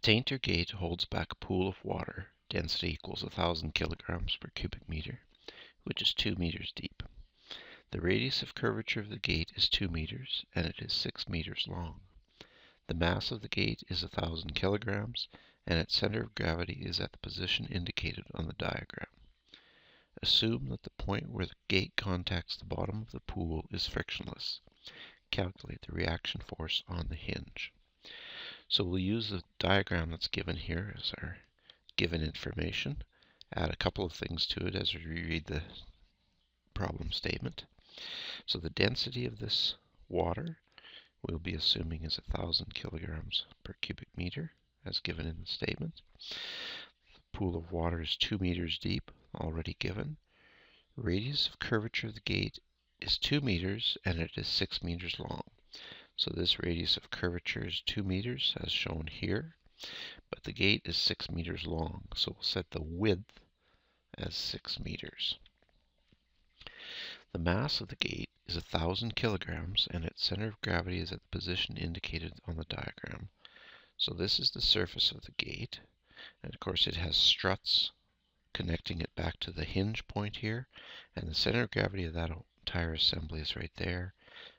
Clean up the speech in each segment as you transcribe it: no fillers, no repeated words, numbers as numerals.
Tainter gate holds back a pool of water, density equals 1,000 kilograms per cubic meter, which is 2 meters deep. The radius of curvature of the gate is 2 meters, and it is 6 meters long. The mass of the gate is 1,000 kilograms, and its center of gravity is at the position indicated on the diagram. Assume that the point where the gate contacts the bottom of the pool is frictionless. Calculate the reaction force on the hinge. So we'll use the diagram that's given here as our given information, add a couple of things to it as we read the problem statement. So the density of this water we'll be assuming is 1,000 kilograms per cubic meter as given in the statement. The pool of water is 2 meters deep, already given. Radius of curvature of the gate is 2 meters and it is 6 meters long. So this radius of curvature is 2 meters as shown here, but the gate is 6 meters long, so we'll set the width as 6 meters. The mass of the gate is 1,000 kilograms and its center of gravity is at the position indicated on the diagram. So this is the surface of the gate, and of course it has struts connecting it back to the hinge point here, and the center of gravity of that entire assembly is right there,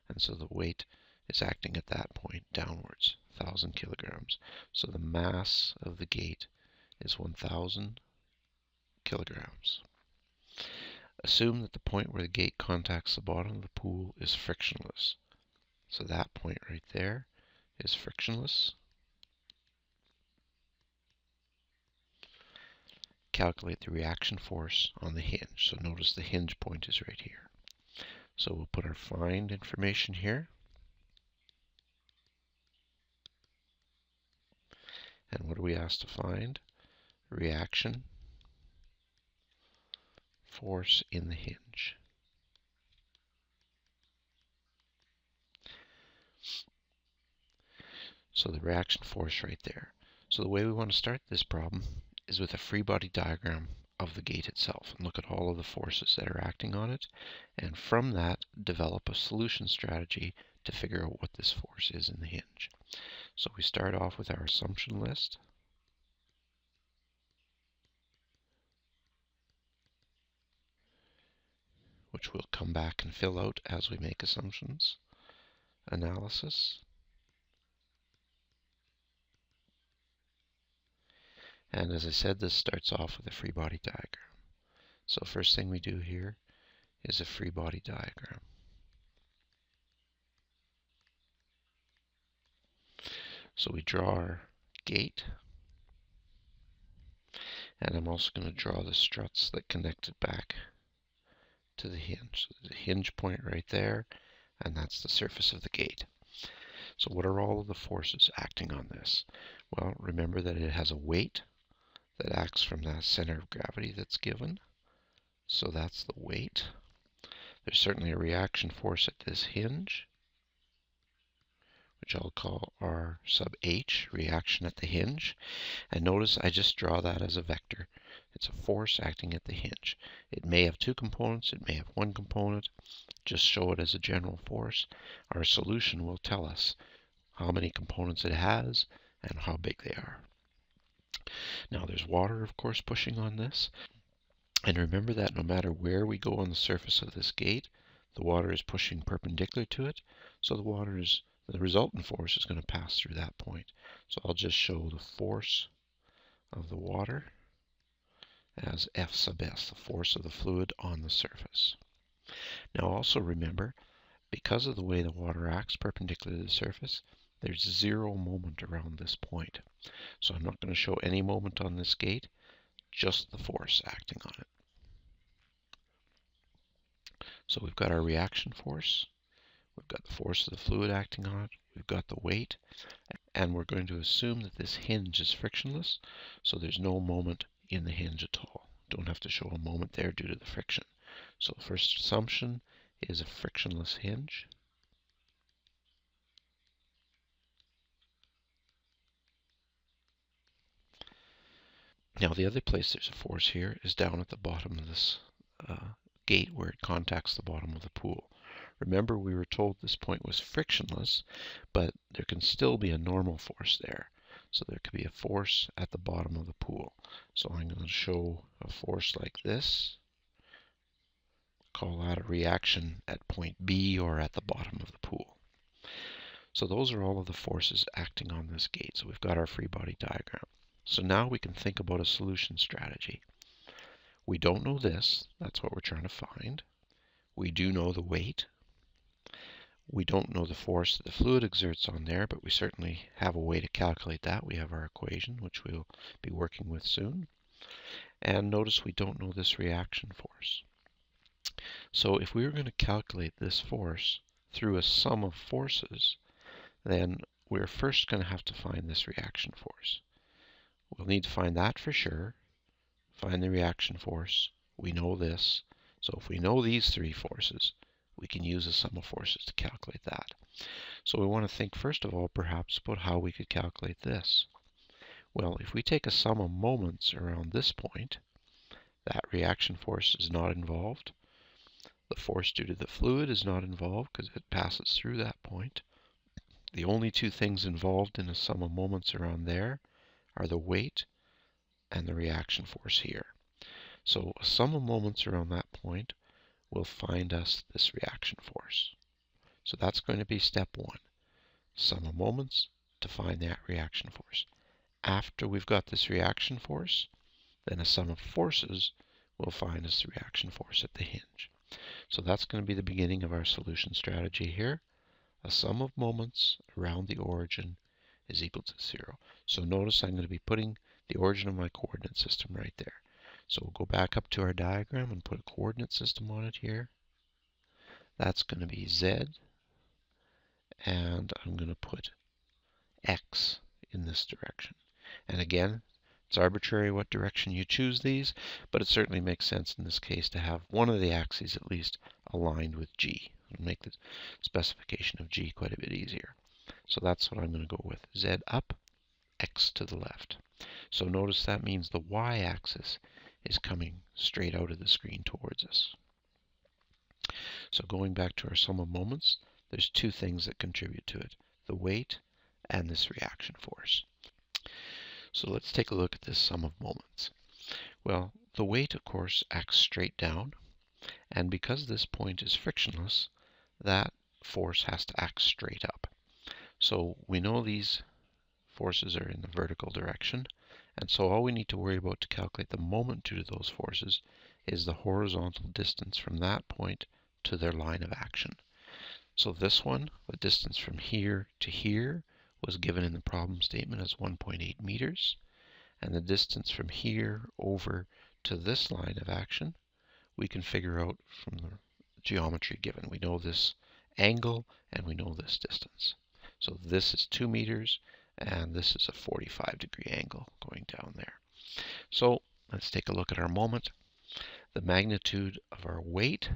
and so the weight is acting at that point downwards, 1,000 kilograms. So the mass of the gate is 1,000 kilograms. Assume that the point where the gate contacts the bottom of the pool is frictionless. So that point right there is frictionless. Calculate the reaction force on the hinge. So notice the hinge point is right here. So we'll put our find information here. And what are we asked to find? Reaction force in the hinge. So the reaction force right there. So the way we want to start this problem is with a free body diagram of the gate itself and look at all of the forces that are acting on it, and from that develop a solution strategy to figure out what this force is in the hinge. So we start off with our assumption list. Which we'll come back and fill out as we make assumptions. Analysis. And as I said, this starts off with a free body diagram. So first thing we do here is a free body diagram. So we draw our gate, and I'm also going to draw the struts that connect it back to the hinge. So the hinge point right there, and that's the surface of the gate. So what are all of the forces acting on this? Well, remember that it has a weight that acts from that center of gravity that's given. So that's the weight. There's certainly a reaction force at this hinge, which I'll call R sub H, reaction at the hinge. And notice I just draw that as a vector. It's a force acting at the hinge. It may have two components, it may have one component. Just show it as a general force. Our solution will tell us how many components it has and how big they are. Now there's water, of course, pushing on this. And remember that no matter where we go on the surface of this gate, the water is pushing perpendicular to it. So the resultant force is going to pass through that point. So I'll just show the force of the water as F sub S, the force of the fluid on the surface. Now also remember, because of the way the water acts perpendicular to the surface, there's zero moment around this point. So I'm not going to show any moment on this gate, just the force acting on it. So we've got our reaction force, we've got the force of the fluid acting on it, we've got the weight, and we're going to assume that this hinge is frictionless, so there's no moment in the hinge at all. Don't have to show a moment there due to the friction. So the first assumption is a frictionless hinge. Now the other place there's a force here is down at the bottom of this gate where it contacts the bottom of the pool. Remember, we were told this point was frictionless, but there can still be a normal force there. So there could be a force at the bottom of the pool. So I'm going to show a force like this. Call that a reaction at point B or at the bottom of the pool. So those are all of the forces acting on this gate. So we've got our free body diagram. So now we can think about a solution strategy. We don't know this. That's what we're trying to find. We do know the weight. We don't know the force that the fluid exerts on there, but we certainly have a way to calculate that. We have our equation, which we'll be working with soon. And notice we don't know this reaction force. So if we were going to calculate this force through a sum of forces, then we're first going to have to find this reaction force. We'll need to find that for sure, find the reaction force. We know this. So if we know these three forces, we can use a sum of forces to calculate that. So we want to think first of all perhaps about how we could calculate this. Well, if we take a sum of moments around this point, that reaction force is not involved. The force due to the fluid is not involved because it passes through that point. The only two things involved in a sum of moments around there are the weight and the reaction force here. So a sum of moments around that point will find us this reaction force. So that's going to be step one. Sum of moments to find that reaction force. After we've got this reaction force, then a sum of forces will find us the reaction force at the hinge. So that's going to be the beginning of our solution strategy here. A sum of moments around the origin is equal to 0. So notice I'm going to be putting the origin of my coordinate system right there. So we'll go back up to our diagram and put a coordinate system on it here. That's going to be Z, and I'm going to put X in this direction. And again, it's arbitrary what direction you choose these, but it certainly makes sense in this case to have one of the axes at least aligned with G. It'll make the specification of G quite a bit easier. So that's what I'm going to go with. Z up, X to the left. So notice that means the Y-axis is coming straight out of the screen towards us. So going back to our sum of moments, there's two things that contribute to it, the weight and this reaction force. So let's take a look at this sum of moments. Well, the weight, of course, acts straight down, and because this point is frictionless, that force has to act straight up. So we know these forces are in the vertical direction, and so all we need to worry about to calculate the moment due to those forces is the horizontal distance from that point to their line of action. So this one, the distance from here to here, was given in the problem statement as 1.8 meters, and the distance from here over to this line of action we can figure out from the geometry given. We know this angle and we know this distance. So this is 2 meters and this is a 45-degree angle going down there. So let's take a look at our moment. The magnitude of our weight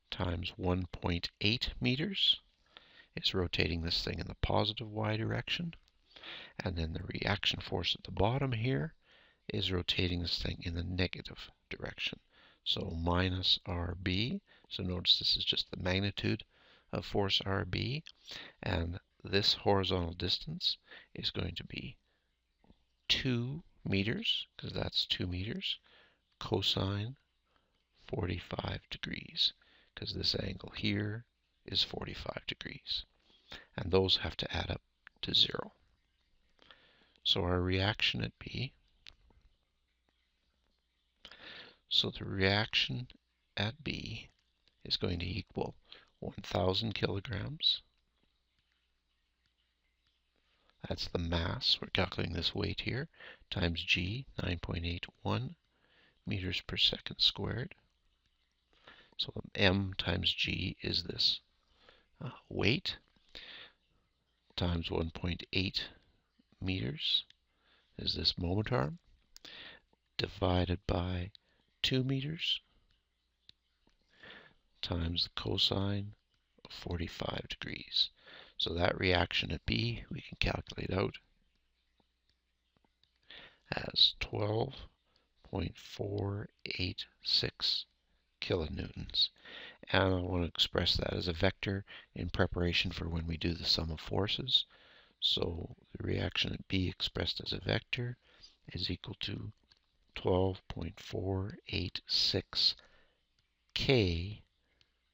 times 1.8 meters is rotating this thing in the positive y direction, and then the reaction force at the bottom here is rotating this thing in the negative direction. So minus RB, so notice this is just the magnitude of force RB, and this horizontal distance is going to be 2 meters, because that's 2 meters, cosine 45 degrees, because this angle here is 45 degrees. And those have to add up to 0. So our reaction at B, so the reaction at B is going to equal 1,000 kilograms. That's the mass. We're calculating this weight here, times G, 9.81 meters per second squared. So M times G is this weight, times 1.8 meters is this moment arm, divided by 2 meters times the cosine of 45 degrees. So that reaction at B we can calculate out as 12.486 kilonewtons. And I want to express that as a vector in preparation for when we do the sum of forces. So the reaction at B expressed as a vector is equal to 12.486 K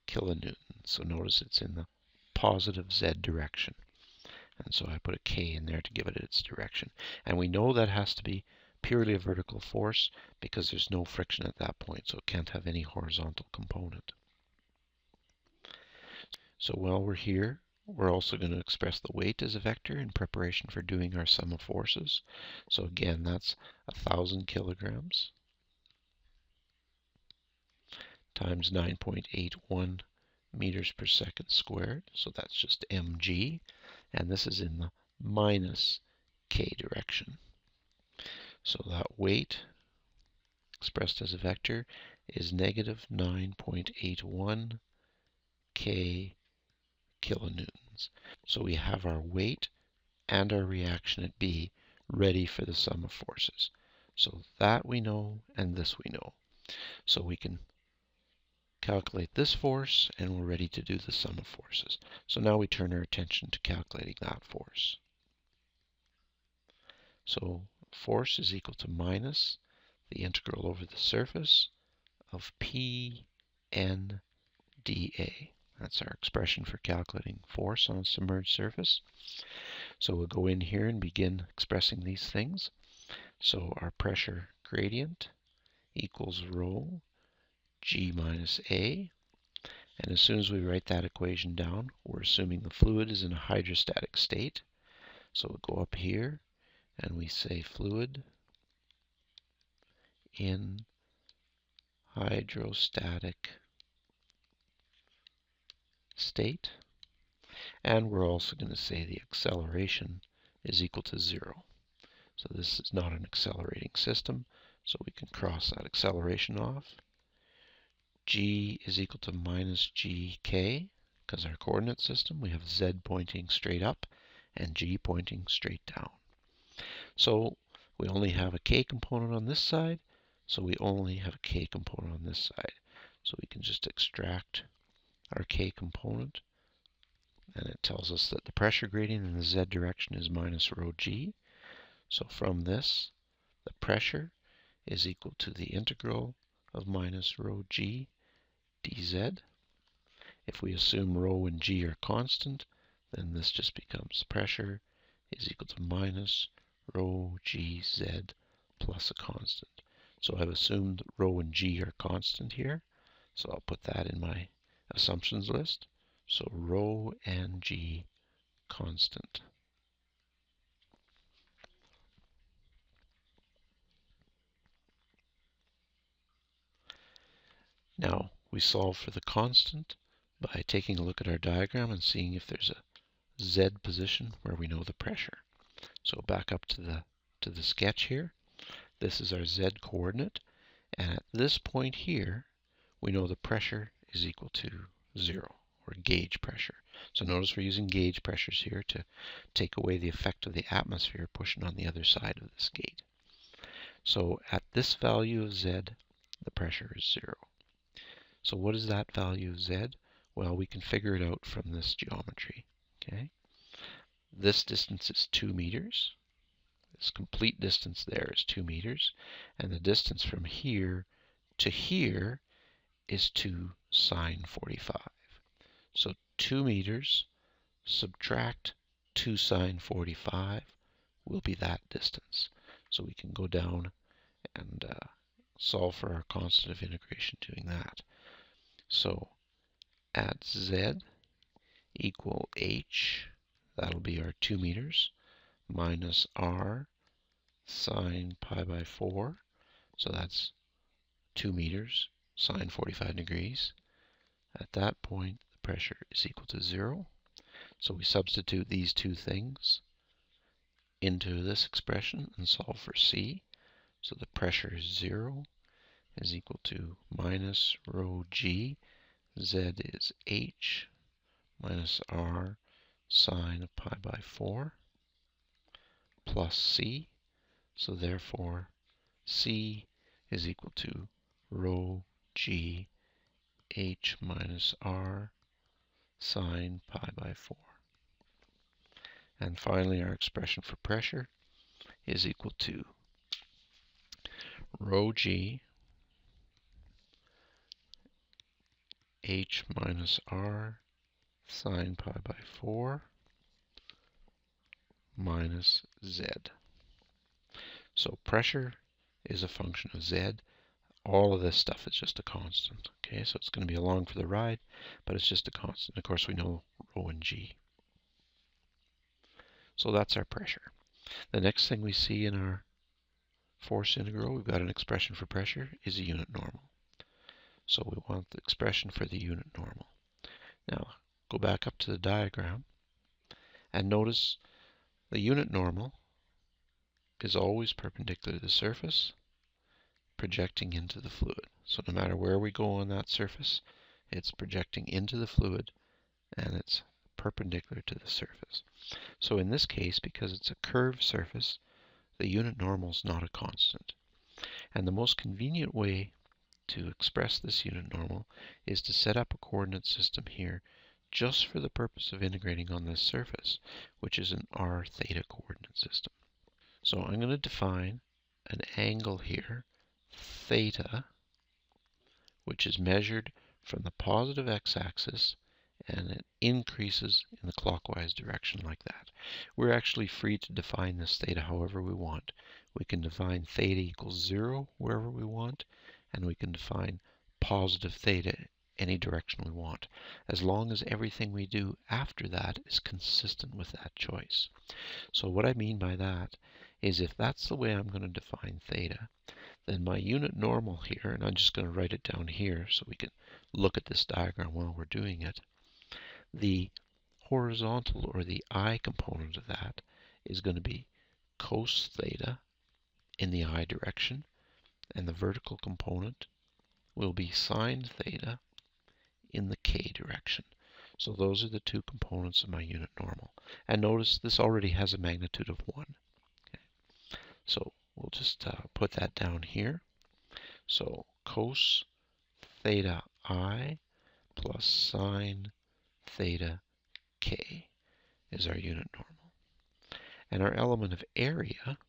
kilonewtons. So notice it's in the positive Z direction. And so I put a K in there to give it its direction. And we know that has to be purely a vertical force because there's no friction at that point, so it can't have any horizontal component. So while we're here, we're also going to express the weight as a vector in preparation for doing our sum of forces. So again, that's 1,000 kilograms times 9.81 meters per second squared. So that's just mg. And this is in the minus k direction. So that weight expressed as a vector is negative 9.81 k kilonewtons. So we have our weight and our reaction at B ready for the sum of forces. So that we know, and this we know. So we can calculate this force, and we're ready to do the sum of forces. So now we turn our attention to calculating that force. So force is equal to minus the integral over the surface of P n dA. That's our expression for calculating force on a submerged surface. So we'll go in here and begin expressing these things. So our pressure gradient equals rho g minus A. And as soon as we write that equation down, we're assuming the fluid is in a hydrostatic state. So we'll go up here and we say fluid in hydrostatic state. And we're also going to say the acceleration is equal to 0. So this is not an accelerating system, so we can cross that acceleration off. G is equal to minus gk, because our coordinate system, we have z pointing straight up and g pointing straight down. So we only have a k component on this side, so we only have a k component on this side. So we can just extract our k component, and it tells us that the pressure gradient in the z direction is minus rho g. So from this, the pressure is equal to the integral of minus rho g dz. If we assume rho and g are constant, then this just becomes pressure is equal to minus rho gz plus a constant. So I've assumed rho and g are constant here, so I'll put that in my assumptions list. So rho and g constant. Now, we solve for the constant by taking a look at our diagram and seeing if there's a z position where we know the pressure. So back up to the sketch here. This is our z coordinate, and at this point here, we know the pressure is equal to 0, or gauge pressure. So notice we're using gauge pressures here to take away the effect of the atmosphere pushing on the other side of this gate. So at this value of z, the pressure is 0. So what is that value of z? Well, we can figure it out from this geometry. Okay, this distance is 2 meters. This complete distance there is 2 meters. And the distance from here to here is 2 sine 45. So 2 meters subtract 2 sine 45 will be that distance. So we can go down and solve for our constant of integration doing that. So at z equal h, that'll be our 2 meters, minus r sine pi by 4. So that's 2 meters sine 45 degrees. At that point, the pressure is equal to 0. So we substitute these two things into this expression and solve for c. So the pressure is 0 is equal to minus rho g. Z is h minus r sine pi by 4 plus c. So therefore, c is equal to rho g h minus r sine pi by 4. And finally, our expression for pressure is equal to rho g h minus r sine pi by 4 minus z. So pressure is a function of z. All of this stuff is just a constant. Okay, so it's going to be along for the ride, but it's just a constant. Of course, we know rho and g. So that's our pressure. The next thing we see in our force integral, we've got an expression for pressure, is a unit normal. So we want the expression for the unit normal. Now, go back up to the diagram and notice the unit normal is always perpendicular to the surface, projecting into the fluid. So no matter where we go on that surface, it's projecting into the fluid and it's perpendicular to the surface. So in this case, because it's a curved surface, the unit normal is not a constant. And the most convenient way to express this unit normal is to set up a coordinate system here just for the purpose of integrating on this surface, which is an r theta coordinate system. So I'm going to define an angle here, theta, which is measured from the positive x-axis, and it increases in the clockwise direction like that. We're actually free to define this theta however we want. We can define theta equals 0 wherever we want, and we can define positive theta any direction we want, as long as everything we do after that is consistent with that choice. So what I mean by that is if that's the way I'm going to define theta, then my unit normal here, and I'm just going to write it down here so we can look at this diagram while we're doing it, the horizontal or the I component of that is going to be cos theta in the I direction, and the vertical component will be sine theta in the k direction. So those are the two components of my unit normal. And notice this already has a magnitude of 1. Okay. So we'll just put that down here. So cos theta I plus sine theta k is our unit normal. And our element of area,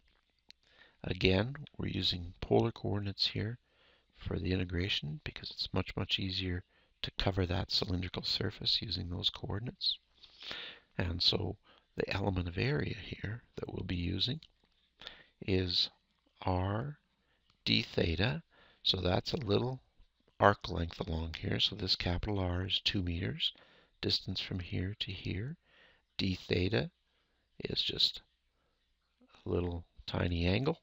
again, we're using polar coordinates here for the integration because it's much, much easier to cover that cylindrical surface using those coordinates. And so the element of area here that we'll be using is r d theta. So that's a little arc length along here. So this capital R is 2 meters. Distance from here to here. D theta is just a little tiny angle.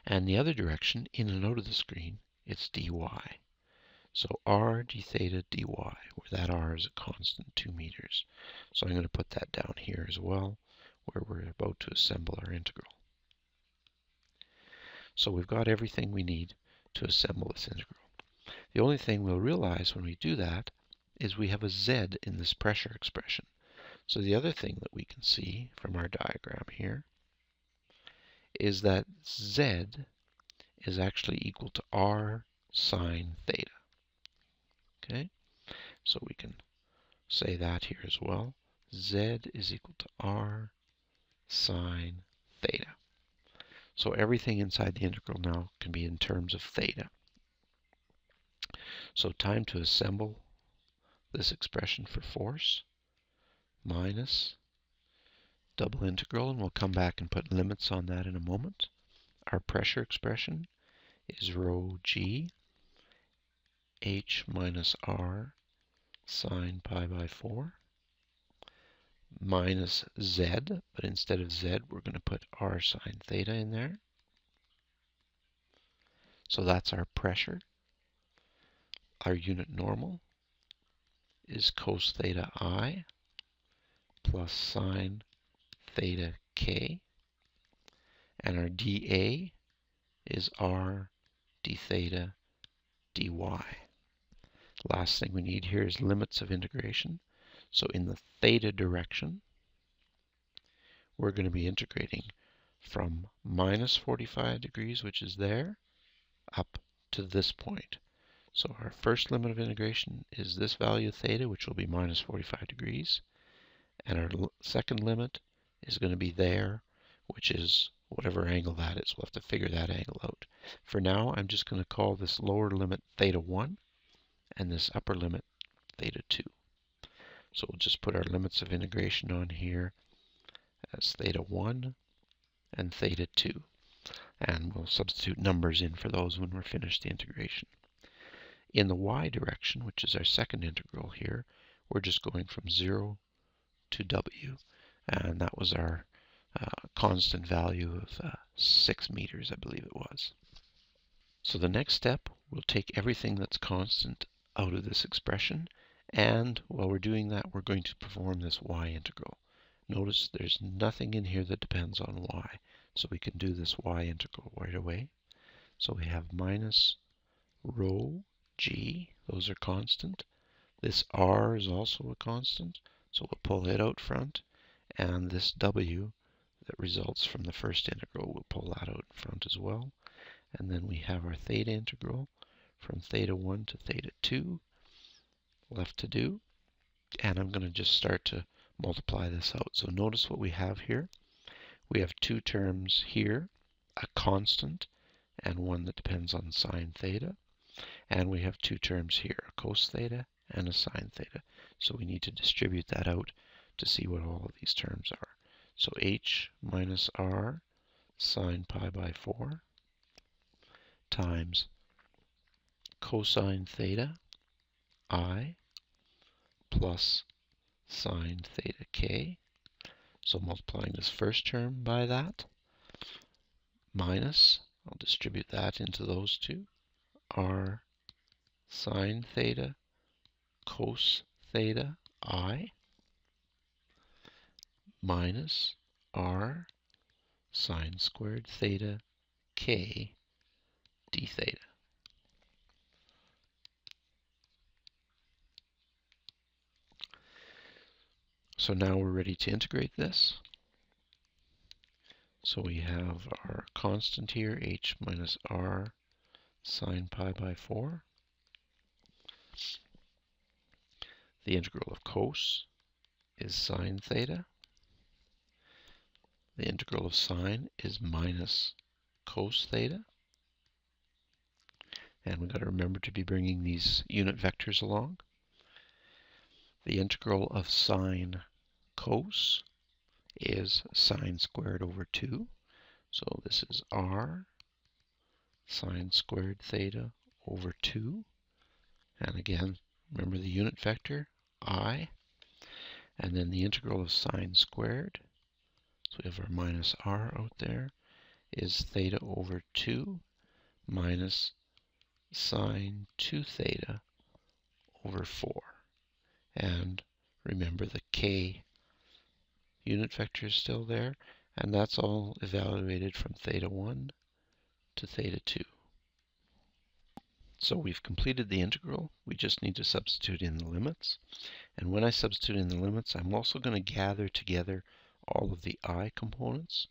And the other direction, in and out of the screen, it's dy. So r d theta dy, where that r is a constant 2 meters. So I'm going to put that down here as well, where we're about to assemble our integral. So we've got everything we need to assemble this integral. The only thing we'll realize when we do that is we have a z in this pressure expression. So the other thing that we can see from our diagram here is that z is actually equal to r sine theta. Okay, so we can say that here as well. Z is equal to r sine theta. So everything inside the integral now can be in terms of theta. So time to assemble this expression for force minus double integral, and we'll come back and put limits on that in a moment. Our pressure expression is rho g h minus r sine pi by 4 minus z, but instead of z we're going to put r sine theta in there. So that's our pressure. Our unit normal is cos theta I plus sine theta k, and our dA is r d theta dy. Last thing we need here is limits of integration. So in the theta direction, we're going to be integrating from minus 45 degrees, which is there, up to this point. So our first limit of integration is this value of theta, which will be minus 45 degrees. And our second limit is going to be there, which is whatever angle that is. We'll have to figure that angle out. For now, I'm just going to call this lower limit theta 1 and this upper limit theta 2. So we'll just put our limits of integration on here as theta 1 and theta 2. And we'll substitute numbers in for those when we're finished the integration. In the y direction, which is our second integral here, we're just going from 0 to w. And that was our constant value of 6 meters, I believe it was. So the next step, we'll take everything that's constant out of this expression, and while we're doing that, we're going to perform this y integral. Notice there's nothing in here that depends on y, so we can do this y integral right away. So we have minus rho g, those are constant. This r is also a constant, so we'll pull it out front, and this w that results from the first integral, we'll pull that out front as well. And then we have our theta integral from theta 1 to theta 2 left to do. And I'm going to just start to multiply this out. So notice what we have here. We have two terms here, a constant and one that depends on sine theta. And we have two terms here, a cos theta and a sine theta. So we need to distribute that out to see what all of these terms are. So h minus r sine pi by 4 times cosine theta I plus sine theta k. So multiplying this first term by that, minus, I'll distribute that into those two, r sine theta cos theta I minus r sine squared theta k d theta. So now we're ready to integrate this. So we have our constant here, h minus r sine pi by 4. The integral of cos is sine theta. The integral of sine is minus cos theta. And we've got to remember to be bringing these unit vectors along. The integral of sine cos is sine squared over 2. So this is r sine squared theta over 2. And again, remember the unit vector, I. And then the integral of sine squared, so we have our minus r out there, is theta over 2 minus sine 2 theta over 4. And remember the k unit vector is still there, and that's all evaluated from theta 1 to theta 2. So we've completed the integral. We just need to substitute in the limits. And when I substitute in the limits, I'm also going to gather together all of the I components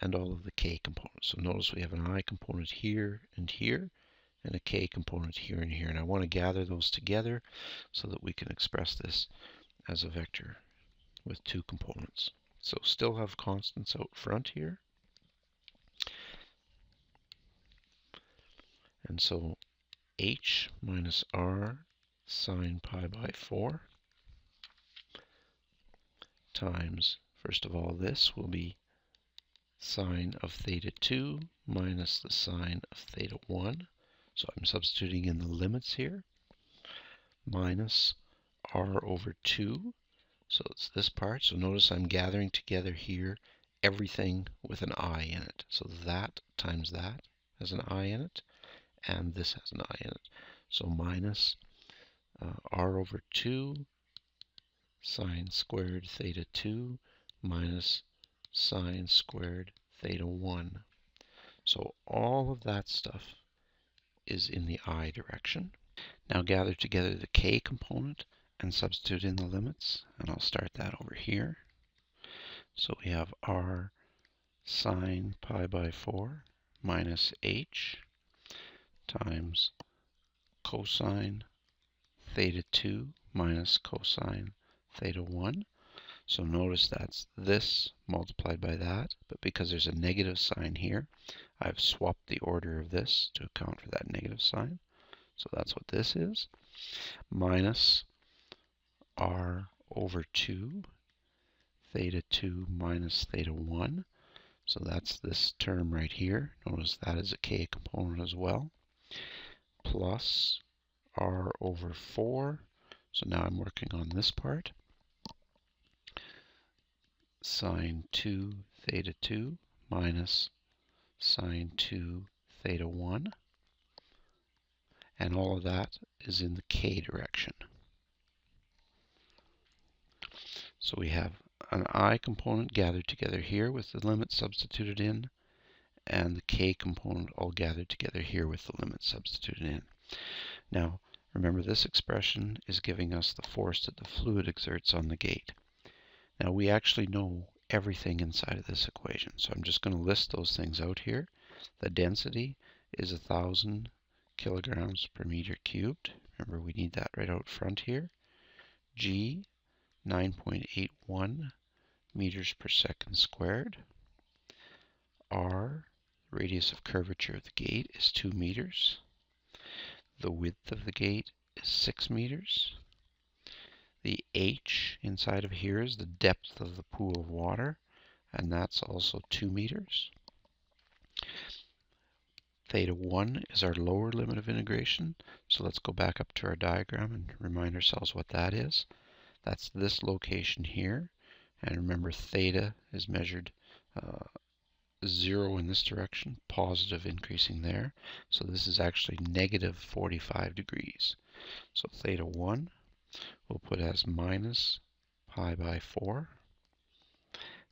and all of the k components. So notice we have an I component here and here, and a k component here and here. And I want to gather those together so that we can express this as a vector with two components. So still have constants out front here. And so h minus r sine pi by 4 times, first of all, this will be sine of theta 2 minus the sine of theta 1. So I'm substituting in the limits here. Minus r over 2. So it's this part. So notice I'm gathering together here everything with an I in it. So that times that has an I in it, and this has an I in it. So minus r over 2 sine squared theta 2 minus sine squared theta 1. So all of that stuff is in the I direction. Now gather together the k component and substitute in the limits, and I'll start that over here. So we have r sine pi by 4 minus h times cosine theta 2 minus cosine theta 1. So notice that's this multiplied by that, but because there's a negative sign here, I've swapped the order of this to account for that negative sign. So that's what this is, minus r over 2, theta 2 minus theta 1. So that's this term right here. Notice that is a k component as well, plus r over 4. So now I'm working on this part. Sine 2 theta 2 minus sine 2 theta 1. And all of that is in the k direction. So we have an I component gathered together here with the limit substituted in, and the k component all gathered together here with the limit substituted in. Now, remember this expression is giving us the force that the fluid exerts on the gate. Now, we actually know everything inside of this equation, so I'm just going to list those things out here. The density is 1,000 kilograms per meter cubed. Remember, we need that right out front here. G, 9.81 meters per second squared. R, radius of curvature of the gate, is 2 meters. The width of the gate is 6 meters. The H inside of here is the depth of the pool of water, and that's also 2 meters. Theta 1 is our lower limit of integration, so let's go back up to our diagram and remind ourselves what that is. That's this location here, and remember theta is measured 0 in this direction, positive increasing there, so this is actually negative 45 degrees. So theta 1 we'll put as minus pi by 4.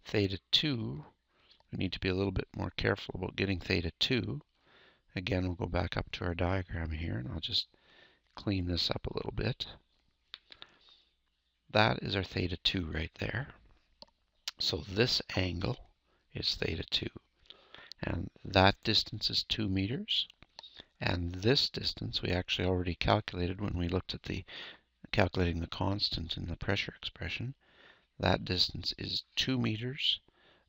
Theta 2, we need to be a little bit more careful about getting theta 2. Again, we'll go back up to our diagram here, and I'll just clean this up a little bit. That is our theta 2 right there. So this angle is theta 2. And that distance is 2 meters. And this distance we actually already calculated when we looked at the calculating the constant in the pressure expression. That distance is 2 meters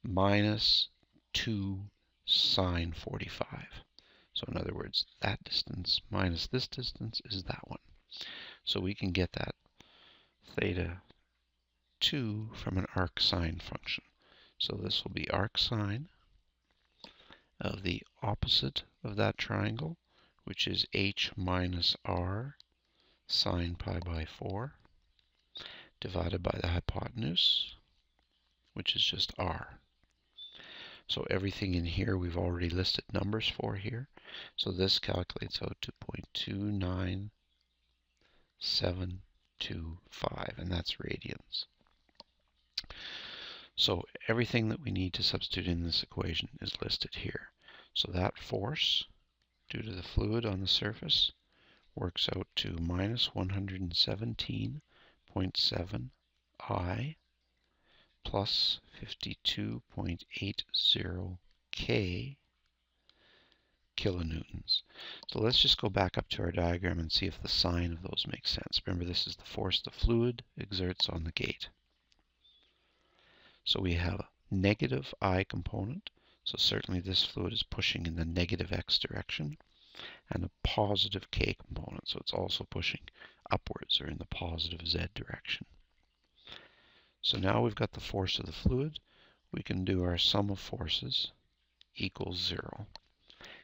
minus 2 sine 45. So in other words, that distance minus this distance is that one. So we can get that theta 2 from an arc sine function. So this will be arc sine of the opposite of that triangle, which is h minus r sine pi by 4, divided by the hypotenuse, which is just r. So everything in here we've already listed numbers for here. So this calculates out to 0.29725, and that's radians. So everything that we need to substitute in this equation is listed here. So that force due to the fluid on the surface works out to minus 117.7 I plus 52.80 K kilonewtons. So let's just go back up to our diagram and see if the sign of those makes sense. Remember, this is the force the fluid exerts on the gate. So we have a negative I component, so certainly this fluid is pushing in the negative x direction, and a positive k component, so it's also pushing upwards or in the positive z direction. So now we've got the force of the fluid, we can do our sum of forces equals 0.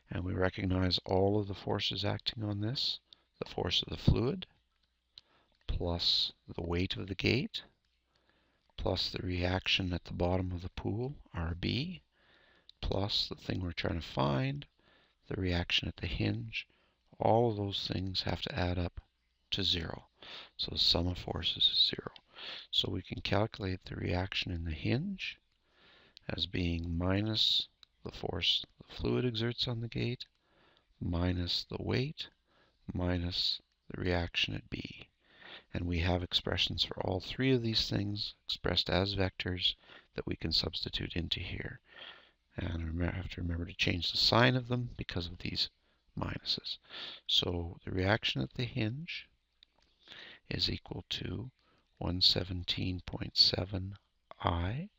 And we recognize all of the forces acting on this, the force of the fluid, plus the weight of the gate, plus the reaction at the bottom of the pool, RB, plus the thing we're trying to find, the reaction at the hinge. All of those things have to add up to 0. So the sum of forces is 0. So we can calculate the reaction in the hinge as being minus the force the fluid exerts on the gate, minus the weight, minus the reaction at B. And we have expressions for all three of these things expressed as vectors that we can substitute into here. And I have to remember to change the sign of them because of these minuses. So the reaction at the hinge is equal to 117.7 I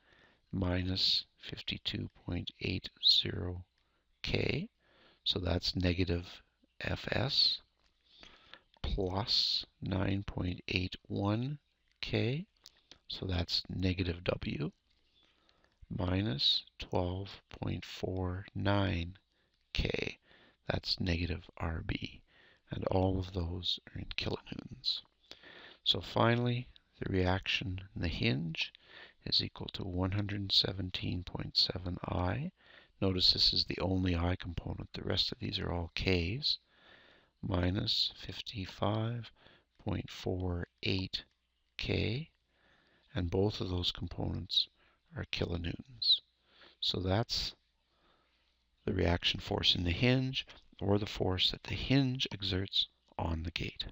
minus 52.80 K, so that's negative Fs, plus 9.81 K, so that's negative W, minus 12.49 K, that's negative RB. And all of those are in kilonewtons. So finally, the reaction in the hinge is equal to 117.7 I. Notice this is the only I component. The rest of these are all Ks. Minus 55.48 K. And both of those components are kilonewtons. So that's the reaction force in the hinge, or the force that the hinge exerts on the gate.